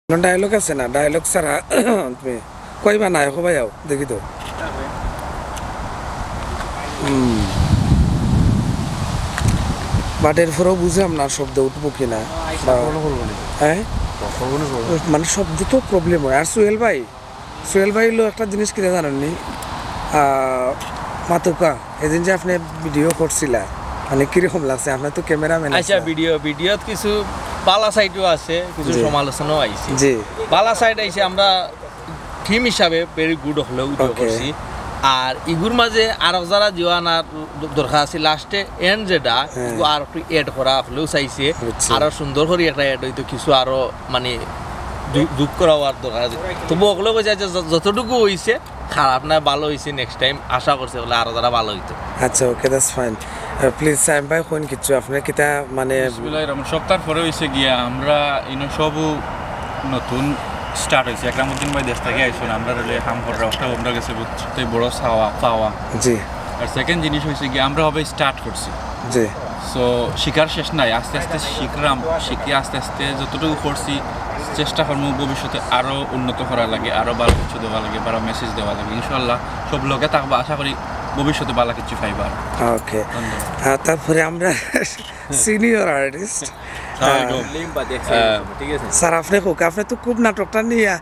Dialogue আছে না, dialogue ছাড়া তুমি কইবা না সবাই যাও দেখি তো। বাট এরপরেও বুঝলাম না শব্দ উঠবো কিনা, হ্যাঁ মানে শব্দ তো প্রবলেম হয়। আর সোহেল ভাই হলো একটা জিনিস কিনে জানেননি, মাতুকা এদিন যে আপনি ভিডিও করছিলা মানে কিরকম লাগছে? আপনার তো ক্যামেরাম্যান। আচ্ছা, ভিডিওত কিছু বালা সাইডও আছে, কিছু সমালোচনাও আইছে। জি, বালা সাইড আইছে, আমরা টিম হিসাবে ভেরি গুড হলেও ভিডিও করছি। আর ইগুর মাঝে আরো যারা জীবনার দরকার আছে লাস্টে এন্ড যেটা আর একটু এড করা হলেও চাইছে, আরো সুন্দর করে একটা এড হইতো, কিছু আরো মানে যোগ করাও আর দরকার আছে। তবু ওগুলো বোঝা যায় যতটুকু হয়েছে খারাপ না, ভালো হয়েছে। নেক্সট টাইম আশা করছে বলে আরো যারা ভালো হইতো। আচ্ছা, ওকে, দ্যাটস ফাইন। প্লিজ সাইম ভাই কোন কিছু আপনার কিতা মানে সপ্তাহ পরে হয়েছে গিয়া আমরা সব নতুন স্টার্ট হয়েছে। একরামুদ্দিন ভাই দেশ থেকে আইসুন, আমরা রেলে কাম করার অবস্থা আমরা গেছে সবচেয়ে বড় পাওয়া। জি। আর সেকেন্ড জিনিস হয়েছে গিয়ে আমরা হবে স্টার্ট করছি। জি। সো শিকার শেষ নাই, আস্তে আস্তে শিখে আস্তে আস্তে যতটুকু করছি চেষ্টা করবো ভবিষ্যতে আরও উন্নত করা লাগে, আরও ভালো কিছু দেওয়া লাগে, ভালো মেসেজ দেওয়া লাগে। ইনশাল্লাহ সব লোকে থাকবো, আশা করি ভবিষ্যতে ভালো কিছু পাইবার। ওকে, তারপরে আমরা সিনিয়র আর্টিস্ট স্যার, আপনি তো খুব নাটকটা নিয়ে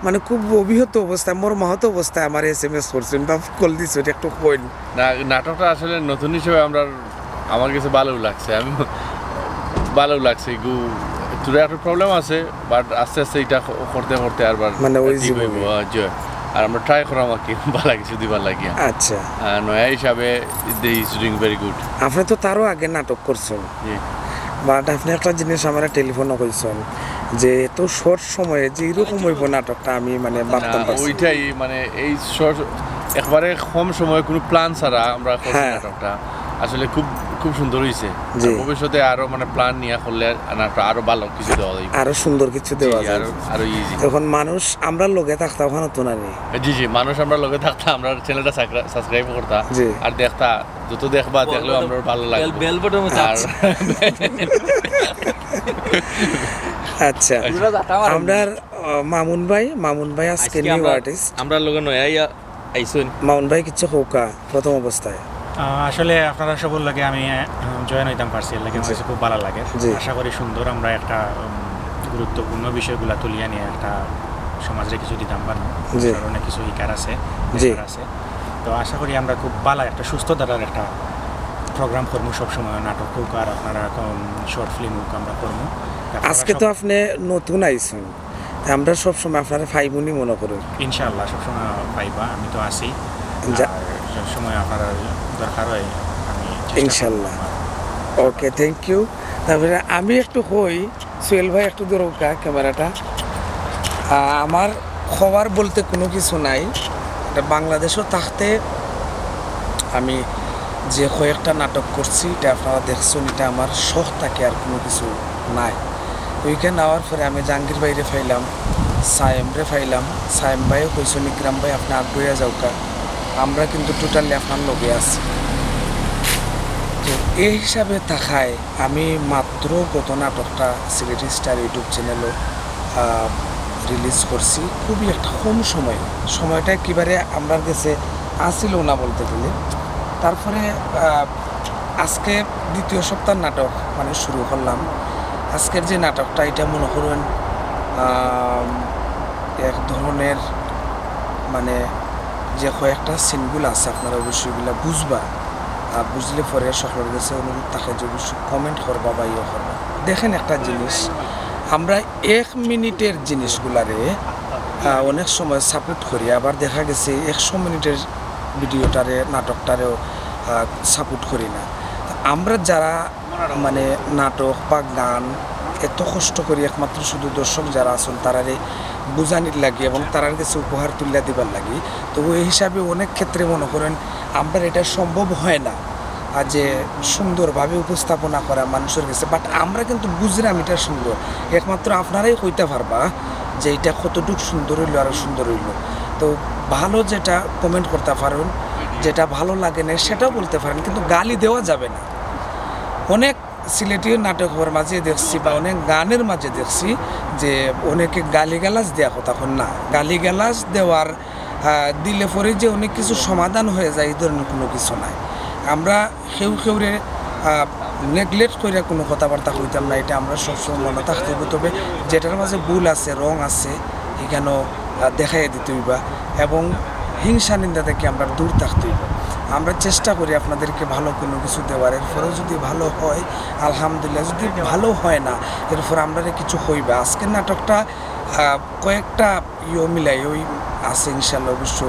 মানে খুব অভিহত অবস্থায়, মর্মাহত অবস্থায় আমার SMS করছেন বা কল দিচ্ছেন, একটু কইন। নাটকটা আসলে নতুন হিসেবে আমার কাছে ভালো লাগছে। তোর একটা প্রবলেম আছে, বাট আস্তে আস্তে এটা করতে করতে আরবার মানে ওই আর আমরা ট্রাই করাম আর কি, ভালো কিছু দিবার লাগিয়া। আচ্ছা, নয়া হিসাবে ইজ ডুইং ভেরি গুড। আপনি তো তারও আগে নাটক করছেন, বাট আপনি একটা জিনিস আমার টেলিফোনও কইছেন যে এত শর্ট সময়ে যে এরকম হইব নাটকটা, আমি মানে ভাবতাম ওইটাই মানে এই শর্ট একবারে কম সময়ে কোনো প্ল্যান ছাড়া আমরা নাটকটা আসলে খুব খুব সুন্দর হয়েছে। ভবিষ্যতে আরো মানে প্ল্যান নিয়ে করলে আরো ভালো কিছু দেওয়া যায়, আরো সুন্দর কিছু দেওয়া যায়, আরো ইজি। এখন মানুষ আমরা লগে থাকতাম ওখানে তো না। জি, মানুষ আমরা লগে থাকতাম, আমরা চ্যানেলটা সাবস্ক্রাইব করতাম আর দেখতা, যত দেখবা দেখলেও আমরা ভালো লাগে। আচ্ছা, আমরা মামুন ভাই আজকে নিউ আর্টিস্ট, আমরা লগে নয়া আইছুন। মামুন ভাই কিছু হোকা প্রথম অবস্থায় আসলে আপনারা সবার লাগে আমি জয়েন হইতাম পারছি, লাগে খুব ভালো লাগে। আশা করি সুন্দর আমরা একটা গুরুত্বপূর্ণ বিষয়গুলো তুলিয়ে নিয়ে একটা সমাজে কিছু দিতাম পারবো, অনেক কিছু শিকার আছে। তো আশা করি আমরা খুব ভালো একটা সুস্থ ধারার একটা প্রোগ্রাম করবো সবসময়, নাটক হোক আর আপনারা শর্ট ফিল্ম হোক আমরা করবো। আজকে তো আপনি নতুন আইছেন, আমরা সবসময় আপনারা ফাইবুনি মনে করুন। ইনশাআল্লাহ সবসময় পাইবা, আমি তো আছি, সবসময় আপনারা দরকার হয় আমি ইনশাআল্লাহ। ওকে, থ্যাংক ইউ। তারপরে আমি একটু হই সোহেল ভাই একটু দরকার ক্যামেরাটা। আমার খবর বলতে কোনো কিছু নাই, এটা বাংলাদেশও থাকতে আমি যে কয়েকটা নাটক করছি এটা আপনারা দেখছেন, এটা আমার শখ থাকে আর কোনো কিছু নাই। ওইখানে নেওয়ার পরে আমি জাহাঙ্গীর ভাইরে ফাইলাম, সায়েমরে ফাইলাম, সায়েম ভাইও কইসন ইকরাম ভাই আপনি আগ্রহী যাওকা, আমরা কিন্তু টোটালি আপনার লগে আছি। তো এই হিসাবে থাকায় আমি মাত্র গত নাটকটা সিলেটি স্টার ইউটিউব চ্যানেলও রিলিজ করছি, খুবই একটা কম সময়টা একেবারে আমার কাছে আসিল না বলতে গেলে। তারপরে আজকে দ্বিতীয় সপ্তাহ নাটক মানে শুরু করলাম। আজকের যে নাটকটা এটা মনে করুন এক ধরনের মানে যে কয়েকটা সিনগুলো আছে আপনারা অবশ্যই এগুলো বুঝবা, বুঝলে পরে সকলের কাছে অনুরোধ থাকে যে অবশ্যই কমেন্ট করবা বা ইয়ে করবা। দেখেন একটা জিনিস, আমরা 1 মিনিটের জিনিসগুলারে অনেক সময় সাপোর্ট করি, আবার দেখা গেছে 100 মিনিটের ভিডিওটারে নাটকটারেও সাপোর্ট করি না। আমরা যারা মানে নাটক বা গান এত কষ্ট করি একমাত্র শুধু দর্শক যারা আছেন তারারে বুঝানির লাগে এবং তারার কাছে উপহার তুলে দিবার লাগে। তো ওই হিসাবে অনেক ক্ষেত্রে মনে করেন আমরা এটা সম্ভব হয় না যে সুন্দরভাবে উপস্থাপনা করা মানুষের কাছে, বাট আমরা কিন্তু বুঝলাম এটা সুন্দর, একমাত্র আপনারাই কইতে পারবা যে এটা কতটুকু সুন্দর হইলো আরও সুন্দর হইলো। তো ভালো যেটা কমেন্ট করতে পারেন, যেটা ভালো লাগে না সেটাও বলতে পারেন, কিন্তু গালি দেওয়া যাবে না। অনেক সিলেটি নাটকের মাঝে দেখছি বা অনেক গানের মাঝে দেখছি যে অনেকে গালিগালাজ দেওয়া কথা না, গালিগালাজ দেওয়ার দিলে পরে যে অনেক কিছু সমাধান হয়ে যায় এই ধরনের কোনো কিছু নাই। আমরা কেউরে নেগলেক্ট করে কোনো কথাবার্তা কইতাম না, এটা আমরা সবসময় মনে থাকতে হবে। তবে যেটার মাঝে ভুল আছে, রং আছে, এখানেও দেখাই দিতে হইবা এবং হিংসা নিন্দা থেকে আমরা দূর থাকতে হইব। আমরা চেষ্টা করি আপনাদেরকে ভালো কোনো কিছু দেওয়ার, এরপরেও যদি ভালো হয় আলহামদুলিল্লাহ, যদি ভালো হয় না এরপর আমরা কিছু হইবা। আজকের নাটকটা কয়েকটা মিলাই ওই আছে ইনশাল্লাহ, অবশ্য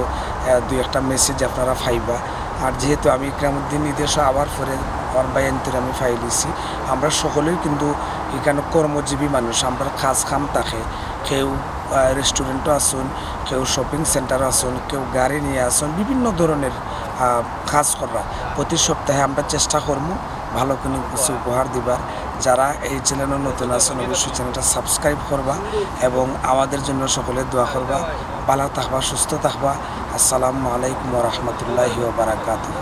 দুই একটা মেসেজ আপনারা পাইবা। আর যেহেতু আমি ইকরামউদ্দিন নির্দেশ আবার পরে আমার বাইন্তরে আমি ফাইলিছি, আমরা সকলেই কিন্তু এখানে কর্মজীবী মানুষ, আমরা কাজ কাম থাকে, কেউ রেস্টুরেন্টও আসুন, কেউ শপিং সেন্টারও আসুন, কেউ গাড়ি নিয়ে আসুন, বিভিন্ন ধরনের কাজ করা। প্রতি সপ্তাহে আমরা চেষ্টা করবো ভালো কোনো কিছু উপহার দিবার। যারা এই চ্যানেলে নতুন আছেন অবশ্যই চ্যানেলটা সাবস্ক্রাইব করবা এবং আমাদের জন্য সকলে দোয়া করবা। ভালো থাকবা, সুস্থ থাকবা। আসসালামু আলাইকুম ওয়া রাহমাতুল্লাহি ওয়া বারাকাতুহু।